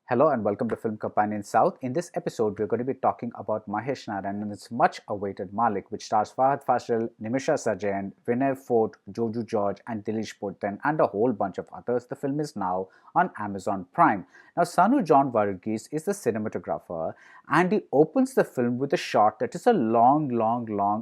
Hello and welcome to Film Company in South. In this episode, we're going to be talking about Mahesh Narayanan and its much awaited Malik, which stars Fahadh Faasil, Nimisha Sajan, Vinay Forrt, Joju George, and Dileesh Pothan, and a whole bunch of others. The film is now on Amazon Prime. Now, Sanu John Varghese is the cinematographer, and he opens the film with a shot that is a long,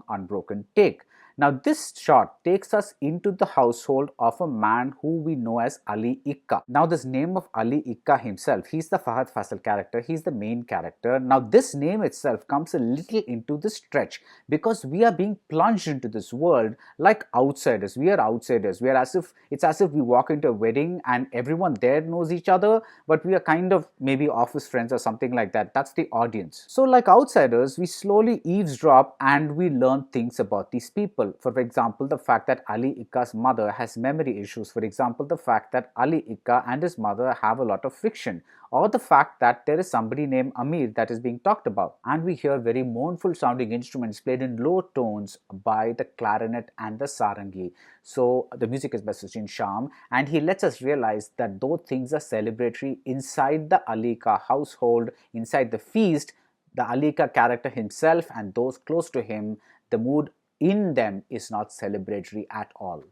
unbroken take. Now, this shot takes us into the household of a man who we know as Ali Ikka. Now, this name of Ali Ikka himself, he's the Fahadh Faasil character, he's the main character. Now, this name itself comes a little into the stretch because we are being plunged into this world like outsiders. We are outsiders. We are it's as if we walk into a wedding and everyone there knows each other, but we are kind of maybe office friends or something like that. That's the audience. So, like outsiders, we slowly eavesdrop and we learn things about these people. For example, the fact that Ali Ikka's mother has memory issues. For example, the fact that Ali Ikka and his mother have a lot of friction. Or the fact that there is somebody named Amir that is being talked about. And we hear very mournful sounding instruments played in low tones by the clarinet and the sarangi. So the music is by Sachin Sham, and he lets us realize that though things are celebratory inside the Ali Ikka household, inside the feast, the Ali Ikka character himself and those close to him, the mood in them is not celebratory at all.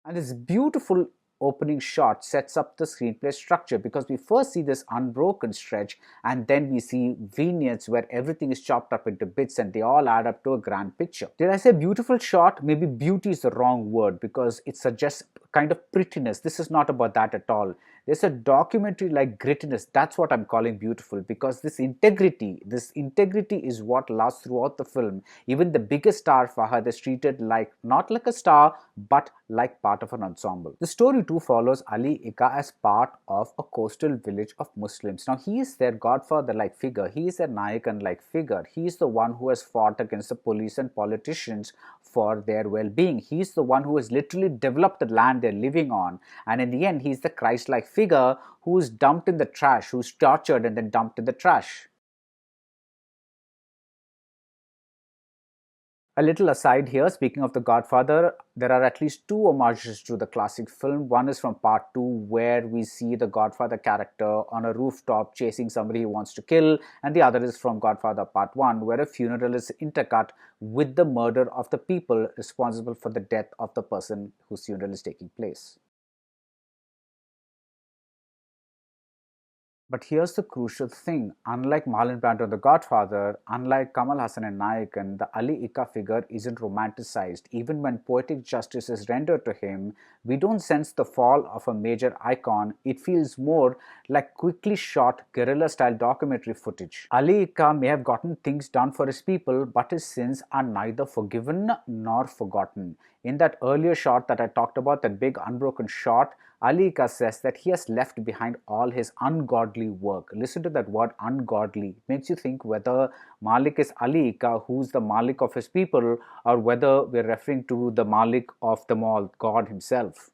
And this beautiful opening shot sets up the screenplay structure because we first see this unbroken stretch and then we see vignettes where everything is chopped up into bits and they all add up to a grand picture. Did I say beautiful shot? Maybe beauty is the wrong word because it suggests kind of prettiness. This is not about that at all. There's a documentary like grittiness. That's what I'm calling beautiful because this integrity is what lasts throughout the film. Even the biggest star, Fahad, is treated like not like a star but like part of an ensemble. The story too follows Ali Ikka as part of a coastal village of Muslims. Now he is their godfather-like figure. He is their Nayakan-like figure. He is the one who has fought against the police and politicians for their well-being. He is the one who has literally developed the land they're living on. And in the end, he's the Christ-like figure who is dumped in the trash, who's tortured and then dumped in the trash. A little aside here, speaking of The Godfather, there are at least two homages to the classic film. One is from part 2, where we see the Godfather character on a rooftop chasing somebody he wants to kill, and the other is from Godfather part 1, where a funeral is intercut with the murder of the people responsible for the death of the person whose funeral is taking place. But here's the crucial thing. Unlike Marlon Brando and The Godfather, unlike Kamal Hassan and Nayakan, the Ali Ikka figure isn't romanticized. Even when poetic justice is rendered to him, we don't sense the fall of a major icon. It feels more like quickly shot guerrilla-style documentary footage. Ali Ikka may have gotten things done for his people, but his sins are neither forgiven nor forgotten. In that earlier shot that I talked about, that big unbroken shot, Ali Ikka says that he has left behind all his ungodly work. Listen to that word ungodly. It makes you think whether Malik is Ali Ikka, who's the Malik of his people, or whether we're referring to the Malik of them all, God himself.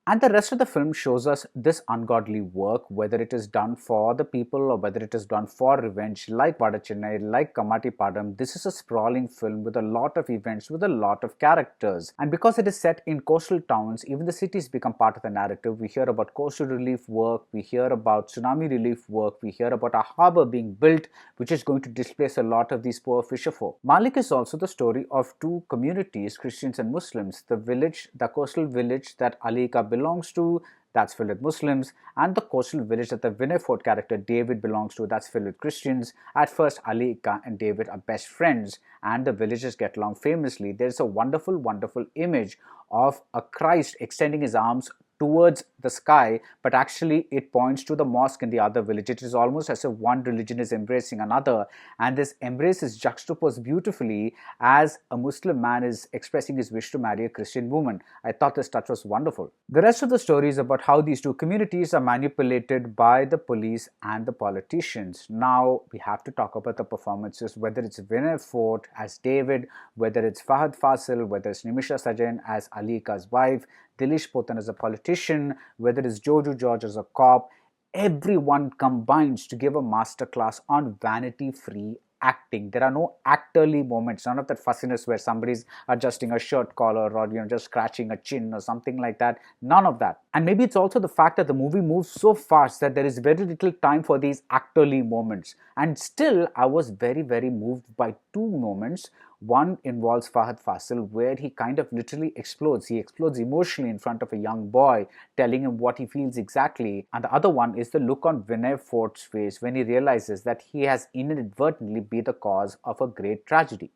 And the rest of the film shows us this ungodly work, whether it is done for the people or whether it is done for revenge, like Vadachennai, like Kamati Padam. This is a sprawling film with a lot of events, with a lot of characters. And because it is set in coastal towns, even the cities become part of the narrative. We hear about coastal relief work, we hear about tsunami relief work, we hear about a harbor being built, which is going to displace a lot of these poor fisherfolk. Malik is also the story of two communities, Christians and Muslims. The village, the coastal village that Ali Ikka belongs to, that's filled with Muslims, and the coastal village that the Vinay Fortt character David belongs to, that's filled with Christians. At first, Ali Ikka and David are best friends and the villagers get along famously. There's a wonderful image of a Christ extending his arms towards the sky, but actually it points to the mosque in the other village. It is almost as if one religion is embracing another, and this embrace is juxtaposed beautifully as a Muslim man is expressing his wish to marry a Christian woman. I thought this touch was wonderful. The rest of the story is about how these two communities are manipulated by the police and the politicians. Now we have to talk about the performances, whether it's Vinay Fortt as David, whether it's Fahadh Faasil, whether it's Nimisha Sajan as Ali Ikka's wife, Dileesh Pothan as a politician, whether it's Joju George as a cop. Everyone combines to give a masterclass on vanity-free acting. There are no actorly moments, none of that fussiness where somebody's adjusting a shirt collar or just scratching a chin or something like that. None of that. And maybe it's also the fact that the movie moves so fast that there is very little time for these actorly moments. And still, I was very moved by two moments. One involves Fahadh Faasil, where he kind of literally explodes. He explodes emotionally in front of a young boy, telling him what he feels exactly. And the other one is the look on Vinay Fortt's face when he realizes that he has inadvertently been the cause of a great tragedy.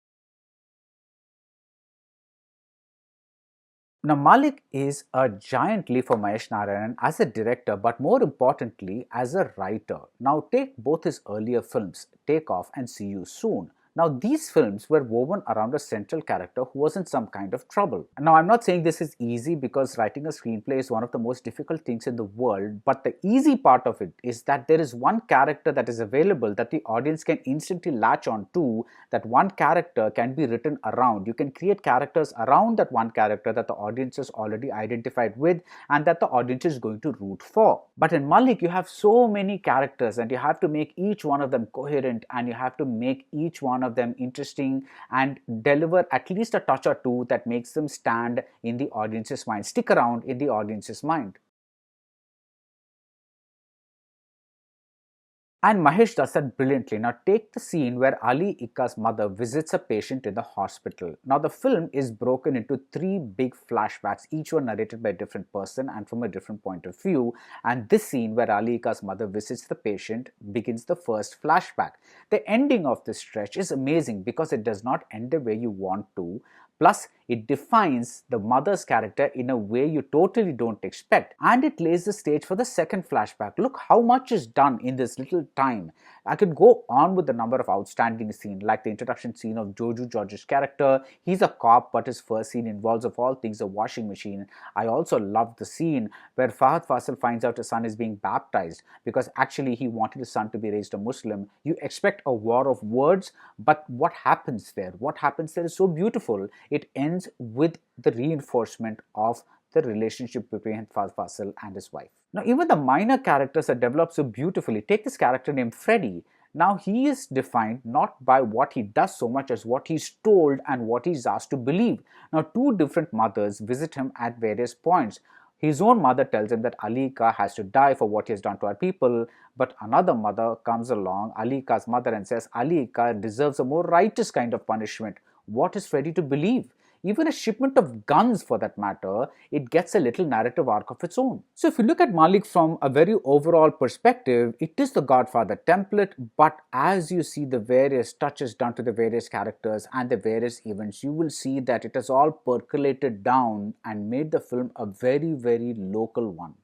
Now, Malik is a giant leap for Mahesh Narayanan as a director, but more importantly, as a writer. Now, take both his earlier films, Take Off and See You Soon. Now, these films were woven around a central character who was in some kind of trouble. Now, I'm not saying this is easy because writing a screenplay is one of the most difficult things in the world, but the easy part of it is that there is one character that is available that the audience can instantly latch on to, that one character can be written around. You can create characters around that one character that the audience is already identified with and that the audience is going to root for. But in Malik, you have so many characters and you have to make each one of them coherent and you have to make each one of them interesting and deliver at least a touch or two that makes them stand in the audience's mind, stick around in the audience's mind. And Mahesh does that brilliantly. Now, take the scene where Ali Ikka's mother visits a patient in the hospital. Now, the film is broken into three big flashbacks, each one narrated by a different person and from a different point of view. And this scene where Ali Ikka's mother visits the patient begins the first flashback. The ending of this stretch is amazing because it does not end the way you want to. Plus, it defines the mother's character in a way you totally don't expect. And it lays the stage for the second flashback. Look how much is done in this little time. I could go on with the number of outstanding scenes, like the introduction scene of Joju George's character. He's a cop, but his first scene involves, of all things, a washing machine. I also love the scene where Fahadh Faasil finds out his son is being baptized because actually he wanted his son to be raised a Muslim. You expect a war of words, but what happens there? What happens there is so beautiful. It ends with the reinforcement of the relationship between Fahadh Faasil and his wife. Now, even the minor characters are developed so beautifully. Take this character named Freddy. Now, he is defined not by what he does so much as what he's told and what he's asked to believe. Now, two different mothers visit him at various points. His own mother tells him that Ali Ka has to die for what he has done to our people, but another mother comes along, Ali Ka's mother, and says Ali Ka deserves a more righteous kind of punishment. What is Freddy to believe? Even a shipment of guns for that matter, it gets a little narrative arc of its own. So if you look at Malik from a very overall perspective, it is the Godfather template, but as you see the various touches done to the various characters and the various events, you will see that it has all percolated down and made the film a very local one.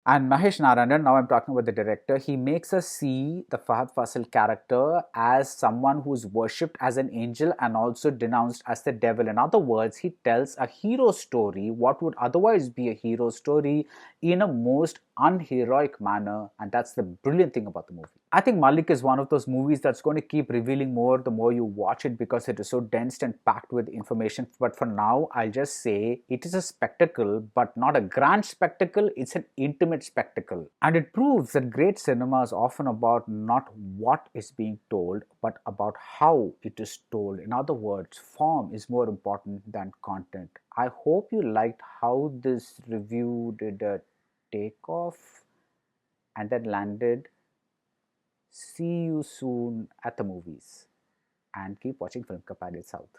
And Mahesh Narayanan, now I'm talking about the director, he makes us see the Fahadh Faasil character as someone who is worshipped as an angel and also denounced as the devil. In other words, he tells a hero story, what would otherwise be a hero story, in a most unheroic manner, and that's the brilliant thing about the movie. I think Malik is one of those movies that's going to keep revealing more the more you watch it because it is so dense and packed with information. But for now, I'll just say it is a spectacle, but not a grand spectacle, it's an intimate spectacle. And it proves that great cinema is often about not what is being told, but about how it is told. In other words, form is more important than content. I hope you liked how this review did a takeoff and then landed. See you soon at the movies and keep watching Film Company South.